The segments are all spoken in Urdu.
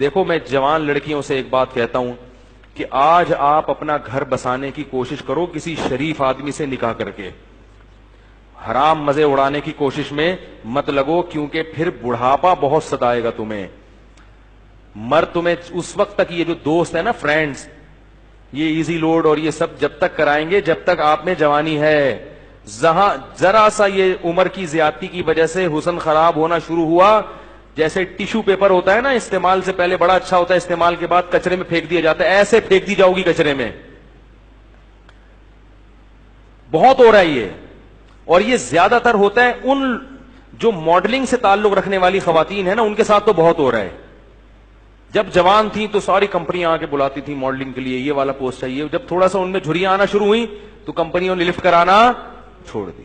دیکھو میں جوان لڑکیوں سے ایک بات کہتا ہوں کہ آج آپ اپنا گھر بسانے کی کوشش کرو کسی شریف آدمی سے نکاح کر کے، حرام مزے اڑانے کی کوشش میں مت لگو، کیونکہ پھر بڑھاپا بہت ستائے گا تمہیں. مرد تمہیں اس وقت تک، یہ جو دوست ہے نا فرینڈز، یہ ایزی لوڈ اور یہ سب جب تک کرائیں گے جب تک آپ میں جوانی ہے. ذرا سا یہ عمر کی زیادتی کی وجہ سے حسن خراب ہونا شروع ہوا، جیسے ٹیشو پیپر ہوتا ہے نا، استعمال سے پہلے بڑا اچھا ہوتا ہے، استعمال کے بعد کچرے میں پھینک دیا جاتا ہے، ایسے پھینک دی جاؤ گی کچرے میں. بہت ہو رہا ہے یہ، اور یہ زیادہ تر ہوتا ہے ان جو ماڈلنگ سے تعلق رکھنے والی خواتین ہیں نا، ان کے ساتھ تو بہت ہو رہا ہے. جب جوان تھیں تو ساری کمپنیاں آ کے بلاتی تھیں ماڈلنگ کے لیے، یہ والا پوسٹ چاہیے. جب تھوڑا سا ان میں جھریاں آنا شروع ہوئی تو کمپنیوں نے لفٹ کرانا چھوڑ دی.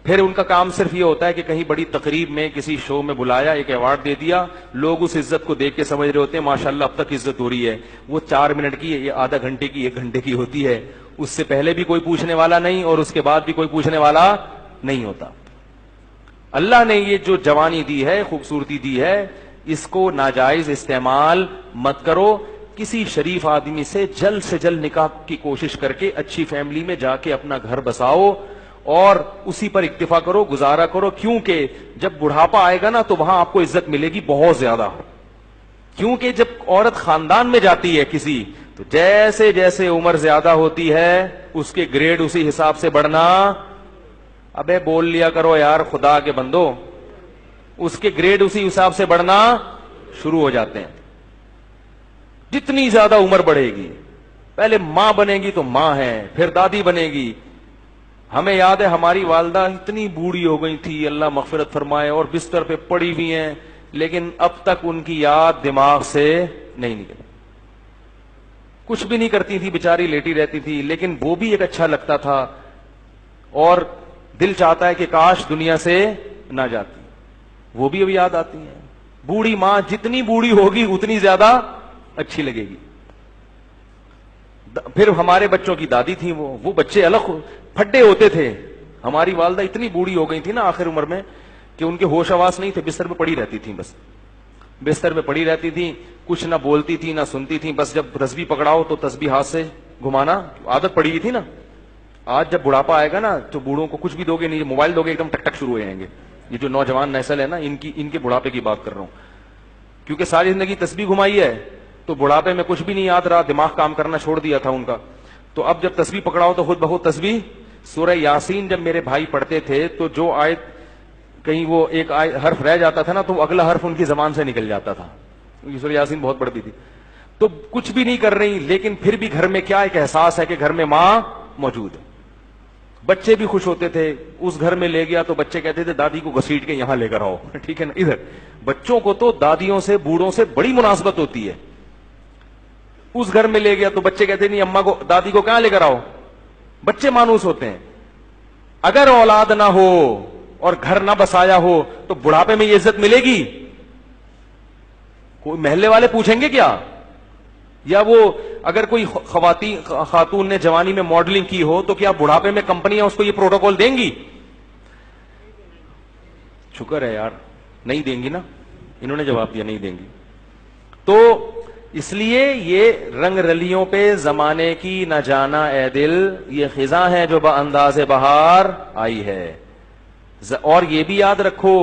پھر ان کا کام صرف یہ ہوتا ہے کہ کہیں بڑی تقریب میں کسی شو میں بلایا، ایک ایوارڈ دے دیا، لوگ اس عزت کو دیکھ کے سمجھ رہے ہوتے ہیں ماشاءاللہ اب تک عزت ہو رہی ہے. وہ 4 منٹ کی، یہ آدھا گھنٹے کی، 1 گھنٹے کی ہوتی ہے. اس سے پہلے بھی کوئی پوچھنے والا نہیں اور اس کے بعد بھی کوئی پوچھنے والا نہیں ہوتا. اللہ نے یہ جو جوانی دی ہے، خوبصورتی دی ہے، اس کو ناجائز استعمال مت کرو. کسی شریف آدمی سے جلد نکاح کی کوشش کر کے اچھی فیملی میں جا کے اپنا گھر بساؤ اور اسی پر اکتفا کرو، گزارا کرو. کیونکہ جب بڑھاپا آئے گا نا تو وہاں آپ کو عزت ملے گی بہت زیادہ. کیونکہ جب عورت خاندان میں جاتی ہے کسی، تو جیسے جیسے عمر زیادہ ہوتی ہے اس کے گریڈ اسی حساب سے بڑھنا. ابے بول لیا کرو یار خدا کے بندو، اس کے گریڈ اسی حساب سے بڑھنا شروع ہو جاتے ہیں. جتنی زیادہ عمر بڑھے گی، پہلے ماں بنے گی تو ماں ہے، پھر دادی بنے گی. ہمیں یاد ہے ہماری والدہ اتنی بوڑھی ہو گئی تھی، اللہ مغفرت فرمائے، اور بستر پہ پڑی ہوئی ہیں، لیکن اب تک ان کی یاد دماغ سے نہیں نکلی. کچھ بھی نہیں کرتی تھی بیچاری، لیٹی رہتی تھی، لیکن وہ بھی ایک اچھا لگتا تھا اور دل چاہتا ہے کہ کاش دنیا سے نہ جاتی. وہ بھی اب یاد آتی ہیں. بوڑھی ماں جتنی بوڑھی ہوگی اتنی زیادہ اچھی لگے گی. پھر ہمارے بچوں کی دادی تھی، وہ بچے الگ پھڈے ہوتے تھے. ہماری والدہ اتنی بوڑھی ہو گئی تھی نا آخر عمر میں کہ ان کے ہوش حواس نہیں تھے، بستر پہ پڑی رہتی تھیں، بس بستر پہ پڑی رہتی تھیں، کچھ نہ بولتی تھی نہ سنتی تھی. بس جب تسبیح پکڑاؤ تو تسبیح ہاتھ سے گھمانا، عادت پڑی ہوئی تھی نا. آج جب بڑھاپا آئے گا نا تو بوڑھوں کو کچھ بھی دو گے نہیں، موبائل دو گے ایک دم ٹک ٹک شروع ہو جائیں گے. یہ جو نوجوان نسل ہے نا، ان کے بڑھاپے کی بات کر رہا ہوں، کیونکہ ساری زندگی تسبیح گھمائی ہے تو بڑھاپے میں کچھ بھی نہیں یاد رہا، دماغ کام کرنا چھوڑ دیا تھا ان کا. تو اب جب تسبیح پکڑاؤ تو خود بخود تسبیح. سورہ یاسین جب میرے بھائی پڑھتے تھے تو جو آیت کہیں وہ ایک حرف رہ جاتا تھا نا تو اگلا حرف ان کی زبان سے نکل جاتا تھا. سورہ یاسین بہت پڑھتی تھی. تو کچھ بھی نہیں کر رہی، لیکن پھر بھی گھر میں کیا ایک احساس ہے کہ گھر میں ماں موجود ہے. بچے بھی خوش ہوتے تھے. اس گھر میں لے گیا تو بچے کہتے تھے دادی کو گھسیٹ کے یہاں لے کر آؤ، ٹھیک ہے نا. ادھر بچوں کو تو دادیوں سے بوڑھوں سے بڑی مناسبت ہوتی ہے. اس گھر میں لے گیا تو بچے کہتے نہیں اماں کو دادی کو کہاں لے کر آؤ. بچے مانوس ہوتے ہیں. اگر اولاد نہ ہو اور گھر نہ بسایا ہو تو بڑھاپے میں یہ عزت ملے گی؟ کوئی محلے والے پوچھیں گے کیا؟ یا وہ اگر کوئی خاتون نے جوانی میں ماڈلنگ کی ہو تو کیا بڑھاپے میں کمپنیاں اس کو یہ پروٹوکول دیں گی؟ شکر ہے یار نہیں دیں گی نا. انہوں نے جواب دیا نہیں دیں گی. تو اس لیے یہ رنگ رلیوں پہ زمانے کی نہ جانا اے دل، یہ خزاں ہے جو بانداز بہار آئی ہے. اور یہ بھی یاد رکھو،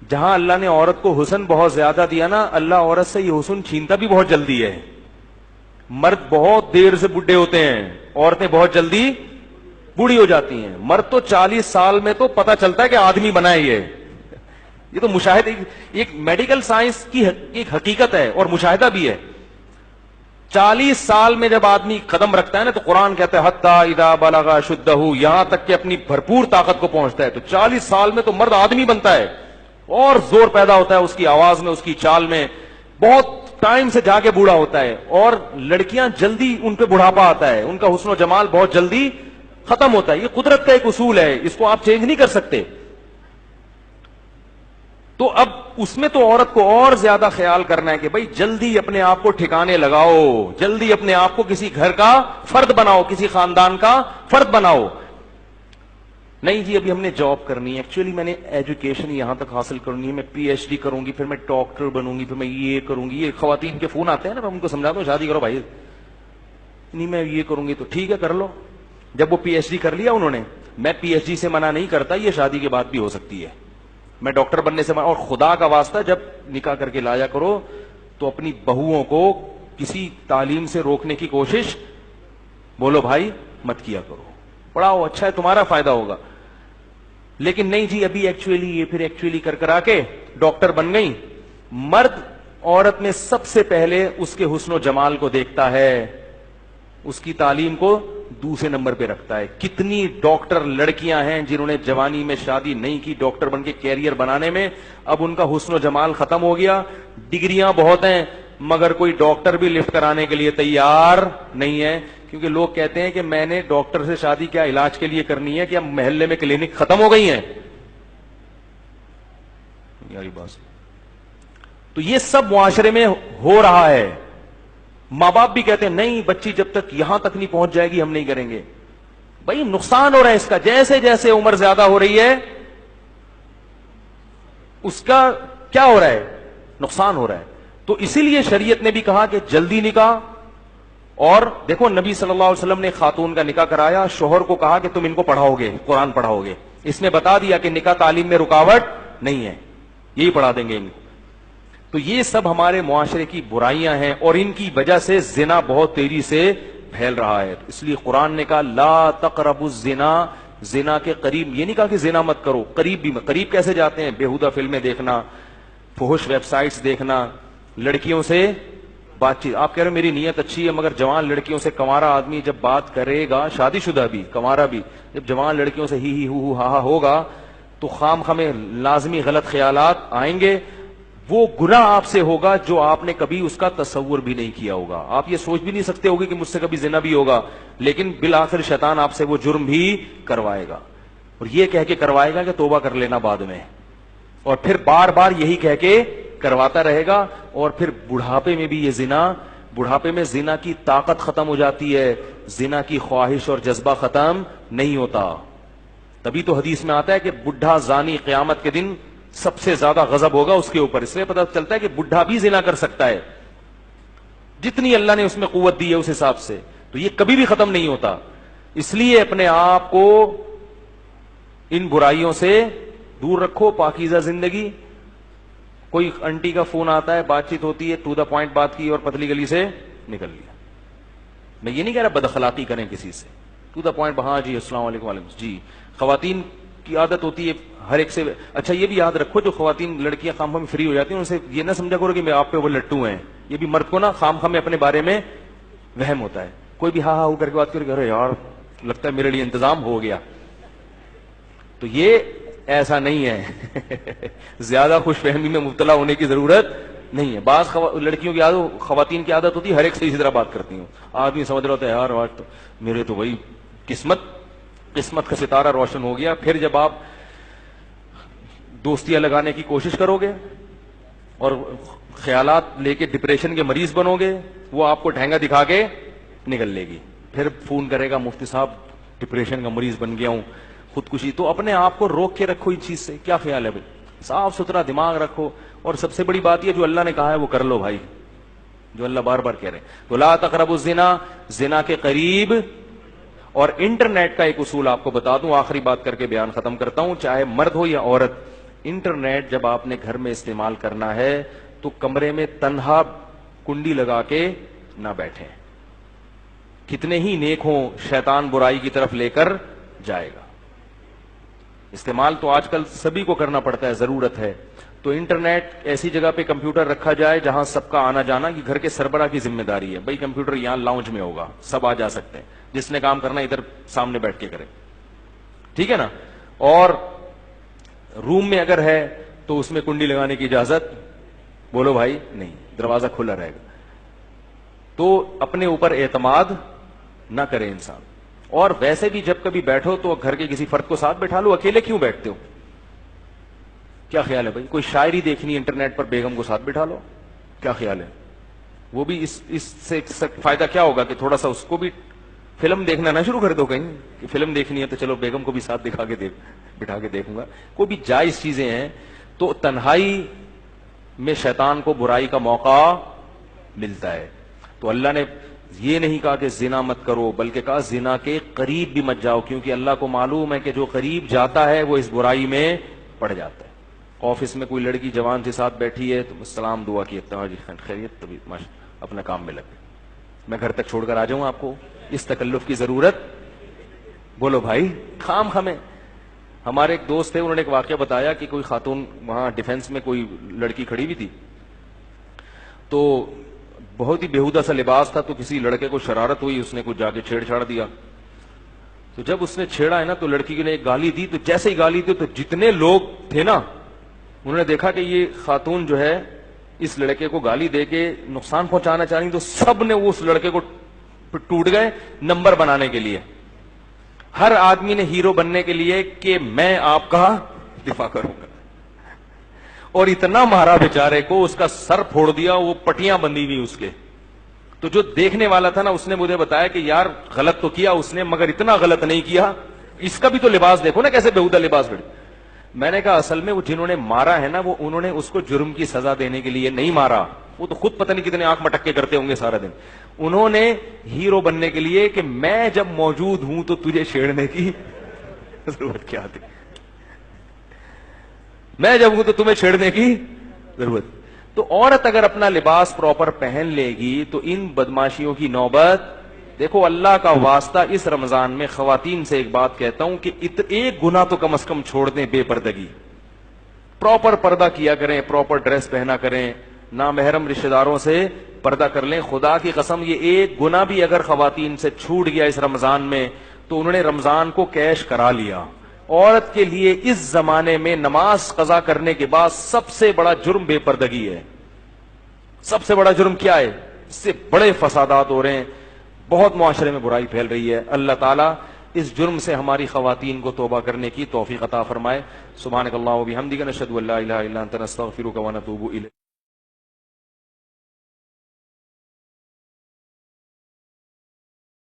جہاں اللہ نے عورت کو حسن بہت زیادہ دیا نا، اللہ عورت سے یہ حسن چھینتا بھی بہت جلدی ہے. مرد بہت دیر سے بڈھے ہوتے ہیں، عورتیں بہت جلدی بوڑھی ہو جاتی ہیں. مرد تو 40 سال میں تو پتہ چلتا ہے کہ آدمی بنا ہے. یہ تو مشاہدہ، ایک میڈیکل سائنس کی ایک حقیقت ہے اور مشاہدہ بھی ہے. 40 سال میں جب آدمی قدم رکھتا ہے نا تو قرآن کہتا ہے حتی اذا بلغ اشدہ، یہاں تک کہ اپنی بھرپور طاقت کو پہنچتا ہے. تو 40 سال میں تو مرد آدمی بنتا ہے اور زور پیدا ہوتا ہے اس کی آواز میں، اس کی چال میں. بہت ٹائم سے جا کے بوڑھا ہوتا ہے. اور لڑکیاں جلدی ان پہ بڑھاپا آتا ہے، ان کا حسن و جمال بہت جلدی ختم ہوتا ہے. یہ قدرت کا ایک اصول ہے، اس کو آپ چینج نہیں کر سکتے. تو اب اس میں تو عورت کو اور زیادہ خیال کرنا ہے کہ بھائی جلدی اپنے آپ کو ٹھکانے لگاؤ، جلدی اپنے آپ کو کسی گھر کا فرد بناؤ، کسی خاندان کا فرد بناؤ. نہیں جی ابھی ہم نے جاب کرنی ہے, ایکچولی میں نے ایجوکیشن یہاں تک حاصل کرنی ہے, میں پی ایچ ڈی کروں گی, پھر میں ڈاکٹر بنوں گی, پھر میں یہ کروں گی. یہ خواتین کے فون آتے ہیں نا, میں ان کو سمجھاتا ہوں شادی کرو بھائی. نہیں میں یہ کروں گی, تو ٹھیک ہے کر لو. جب وہ پی ایچ ڈی کر لیا انہوں نے, میں پی ایچ ڈی سے منع نہیں کرتا, یہ شادی کے بعد بھی ہو سکتی ہے. میں ڈاکٹر بننے سے منع, اور خدا کا واسطہ جب نکاح کر کے لایا کرو تو اپنی بہوؤں کو کسی تعلیم سے روکنے کی کوشش بولو بھائی مت کیا کرو. پڑھاؤ, اچھا ہے, تمہارا فائدہ ہوگا. لیکن نہیں جی ابھی ایکچولی یہ, پھر ایکچولی کر کرا کے ڈاکٹر بن گئی. مرد عورت میں سب سے پہلے اس کے حسن و جمال کو دیکھتا ہے, اس کی تعلیم کو دوسرے نمبر پہ رکھتا ہے. کتنی ڈاکٹر لڑکیاں ہیں جنہوں نے جوانی میں شادی نہیں کی, ڈاکٹر بن کے کیریئر بنانے میں, اب ان کا حسن و جمال ختم ہو گیا. ڈگریاں بہت ہیں مگر کوئی ڈاکٹر بھی لفٹ کرانے کے لیے تیار نہیں ہے, کیونکہ لوگ کہتے ہیں کہ میں نے ڈاکٹر سے شادی کیا علاج کے لیے کرنی ہے, کہ اب محلے میں کلینک ختم ہو گئی ہیں. یاری بات. تو یہ سب معاشرے میں ہو رہا ہے. ماں باپ بھی کہتے ہیں نہیں بچی جب تک یہاں تک نہیں پہنچ جائے گی ہم نہیں کریں گے. بھائی نقصان ہو رہا ہے اس کا, جیسے جیسے عمر زیادہ ہو رہی ہے اس کا کیا ہو رہا ہے, نقصان ہو رہا ہے. تو اسی لیے شریعت نے بھی کہا کہ جلدی نکاح. اور دیکھو نبی صلی اللہ علیہ وسلم نے خاتون کا نکاح کرایا, شوہر کو کہا کہ تم ان کو پڑھاؤ گے, قرآن پڑھاؤ گے. اس نے بتا دیا کہ نکاح تعلیم میں رکاوٹ نہیں ہے, یہی پڑھا دیں گے ان کو. تو یہ سب ہمارے معاشرے کی برائیاں ہیں, اور ان کی وجہ سے زنا بہت تیزی سے پھیل رہا ہے. اس لیے قرآن نے کہا لا تقربوا الزنا, زنا کے قریب, یہ نہیں کہا کہ زنا مت کرو, قریب بھی. قریب کیسے جاتے ہیں, بیہودہ فلمیں دیکھنا, فحش ویب سائٹس دیکھنا, لڑکیوں سے بات چیت. آپ کہہ رہے ہیں میری نیت اچھی ہے, مگر جوان لڑکیوں سے کنوارا آدمی جب بات کرے گا, شادی شدہ بھی کنوارا بھی, جب جوان لڑکیوں سے ہی ہو ہا ہا ہوگا تو خام خامے لازمی غلط خیالات آئیں گے. وہ گناہ آپ سے ہوگا جو آپ نے کبھی اس کا تصور بھی نہیں کیا ہوگا. آپ یہ سوچ بھی نہیں سکتے ہوگے کہ مجھ سے کبھی زنا بھی ہوگا, لیکن بالآخر شیطان آپ سے وہ جرم بھی کروائے گا, اور یہ کہہ کے کروائے گا کہ توبہ کر لینا بعد میں, اور پھر بار بار یہی کہہ کے کرواتا رہے گا. اور پھر بڑھاپے میں بھی یہ زنا, بڑھاپے میں زنا کی طاقت ختم ہو جاتی ہے, زنا کی خواہش اور جذبہ ختم نہیں ہوتا. تبھی تو حدیث میں آتا ہے کہ بڈھا زانی قیامت کے دن سب سے زیادہ غضب ہوگا اس کے اوپر. اس لیے پتہ چلتا ہے کہ بڈھا بھی زنا کر سکتا ہے, جتنی اللہ نے اس میں قوت دی ہے اس حساب سے. تو یہ کبھی بھی ختم نہیں ہوتا. اس لیے اپنے آپ کو ان برائیوں سے دور رکھو, پاکیزہ زندگی. کوئی انٹی کا فون آتا ہے, بات چیت ہوتی ہے, ٹو دا پوائنٹ بات کی اور پتلی گلی سے نکل لیا. میں یہ نہیں کہہ رہا بد اخلاقی کریں کسی سے, ٹو دا پوائنٹ, ہاں جی السلام علیکم وعلیکم جی. خواتین کی عادت ہوتی ہے ہر ایک سے. اچھا یہ بھی یاد رکھو جو خواتین لڑکیاں خام خام فری ہو جاتی ہیں ان سے یہ نہ سمجھا کرو کہ میں آپ پہ وہ لٹو ہیں. یہ بھی مرد کو نا خام خام اپنے بارے میں وہم ہوتا ہے. کوئی بھی ہاں ہاں کر کے بات کر یار لگتا ہے میرے لیے انتظام ہو گیا. تو یہ ایسا نہیں ہے. زیادہ خوش فہمی میں مبتلا ہونے کی ضرورت نہیں ہے. بعض لڑکیوں کی عادت, خواتین کی عادت ہوتی ہے ہر ایک سے اسی طرح بات کرتی ہوں. آدمی سمجھ رہا ہوتا ہے یار آج تو میرے تو وہی قسمت کا ستارہ روشن ہو گیا. پھر جب آپ دوستیاں لگانے کی کوشش کرو گے اور خیالات لے کے ڈپریشن کے مریض بنو گے, وہ آپ کو ٹھینگا دکھا کے نکل لے گی. پھر فون کرے گا مفتی صاحب ڈپریشن کا مریض بن گیا ہوں, خودکشی. تو اپنے آپ کو روک کے رکھو اس چیز سے. کیا خیال ہے بھائی, صاف ستھرا دماغ رکھو. اور سب سے بڑی بات یہ جو اللہ نے کہا ہے وہ کر لو بھائی, جو اللہ بار بار کہہ رہے ہیں. تو لا تقربوا الزنا, زنا کے قریب. اور انٹرنیٹ کا ایک اصول آپ کو بتا دوں, آخری بات کر کے بیان ختم کرتا ہوں, چاہے مرد ہو یا عورت, انٹرنیٹ جب آپ نے گھر میں استعمال کرنا ہے تو کمرے میں تنہا کنڈی لگا کے نہ بیٹھیں. کتنے ہی نیک ہوں, شیطان برائی کی طرف لے کر جائے گا. استعمال تو آج کل سبھی کو کرنا پڑتا ہے, ضرورت ہے. تو انٹرنیٹ ایسی جگہ پہ کمپیوٹر رکھا جائے جہاں سب کا آنا جانا, یہ گھر کے سربراہ کی ذمہ داری ہے. بھائی کمپیوٹر یہاں لاؤنج میں ہوگا, سب آ جا سکتے ہیں, جس نے کام کرنا ادھر سامنے بیٹھ کے کرے, ٹھیک ہے نا. اور روم میں اگر ہے تو اس میں کنڈی لگانے کی اجازت بولو بھائی نہیں, دروازہ کھلا رہے گا. تو اپنے اوپر اعتماد نہ کرے انسان. اور ویسے بھی جب کبھی بیٹھو تو گھر کے کسی فرد کو ساتھ بیٹھا لو, اکیلے کیوں بیٹھتے ہو؟ کیا خیال ہے بھائی, کوئی شاعری دیکھنی انٹرنیٹ پر, بیگم کو ساتھ بٹھا لو. کیا خیال ہے, وہ بھی اس سے فائدہ کیا ہوگا کہ تھوڑا سا اس کو بھی فلم دیکھنا نہ شروع کر دو کہیں کہ فلم دیکھنی ہے تو چلو بیگم کو بھی ساتھ بٹھا کے دیکھوں گا. کوئی بھی جائز چیزیں ہیں تو تنہائی میں شیطان کو برائی کا موقع ملتا ہے. تو اللہ نے یہ نہیں کہا کہ زنا مت کرو، بلکہ کہا زنا کے قریب بھی مت جاؤ، کیونکہ اللہ کو معلوم ہے کہ جو قریب جاتا ہے وہ اس برائی میں پڑ جاتا ہے. آفس میں کوئی لڑکی جوان کے ساتھ بیٹھی ہے تو سلام دعا کی خیریت، تبھی اپنا کام میں لگ گئے. میں گھر تک چھوڑ کر آ جاؤں آپ کو، اس تکلف کی ضرورت؟ بولو بھائی، خام خمیں. ہمارے ایک دوست تھے، انہوں نے ایک واقعہ بتایا کہ کوئی خاتون وہاں ڈیفنس میں کوئی لڑکی کھڑی ہوئی تھی، تو بہت ہی بےہودہ سا لباس تھا، تو کسی لڑکے کو شرارت ہوئی، اس نے کچھ جا کے چھیڑ چھاڑ دیا. تو جب اس نے چھیڑا ہے نا تو لڑکی نے ایک گالی دی، تو جیسے ہی گالی دی تو جتنے لوگ تھے نا انہوں نے دیکھا کہ یہ خاتون جو ہے اس لڑکے کو گالی دے کے نقصان پہنچانا چاہ رہی، تو سب نے اس لڑکے کو ٹوٹ گئے نمبر بنانے کے لیے. ہر آدمی نے ہیرو بننے کے لیے کہ میں آپ کا دفاع کروں گا، اور اتنا مارا بیچارے کو، اس کا سر پھوڑ دیا، وہ پٹیاں بندھی ہوئی اس کے. تو جو دیکھنے والا تھا نا اس نے مجھے بتایا کہ یار غلط تو کیا اس نے، مگر اتنا غلط نہیں کیا، اس کا بھی تو لباس دیکھو نا کیسے بےہودہ لباس بڑی. میں نے کہا اصل میں وہ جنہوں نے مارا ہے نا وہ انہوں نے اس کو جرم کی سزا دینے کے لیے نہیں مارا، وہ تو خود پتہ نہیں کتنے آنکھ مٹکے کرتے ہوں گے سارا دن. انہوں نے ہیرو بننے کے لیے کہ میں جب موجود ہوں تو تجھے چھیڑنے کی ضرورت کیا تھی، میں جب ہوں تو تمہیں چھیڑنے کی ضرورت. تو عورت اگر اپنا لباس پراپر پہن لے گی تو ان بدماشیوں کی نوبت. دیکھو اللہ کا واسطہ اس رمضان میں خواتین سے ایک بات کہتا ہوں کہ ایک گناہ تو کم از کم چھوڑ دیں، بے پردگی. پراپر پردہ کیا کریں، پراپر ڈریس پہنا کریں، نامحرم رشتہ داروں سے پردہ کر لیں. خدا کی قسم یہ ایک گناہ بھی اگر خواتین سے چھوٹ گیا اس رمضان میں تو انہوں نے رمضان کو کیش کرا لیا. عورت کے لیے اس زمانے میں نماز قضا کرنے کے بعد سب سے بڑا جرم بے پردگی ہے. سب سے بڑا جرم کیا ہے؟ اس سے بڑے فسادات ہو رہے ہیں، بہت معاشرے میں برائی پھیل رہی ہے. اللہ تعالیٰ اس جرم سے ہماری خواتین کو توبہ کرنے کی توفیق عطا فرمائے. سبحانک اللہم و بحمدک، نشہد ان لا الہ الا انت، نستغفرک و نتوب الیک.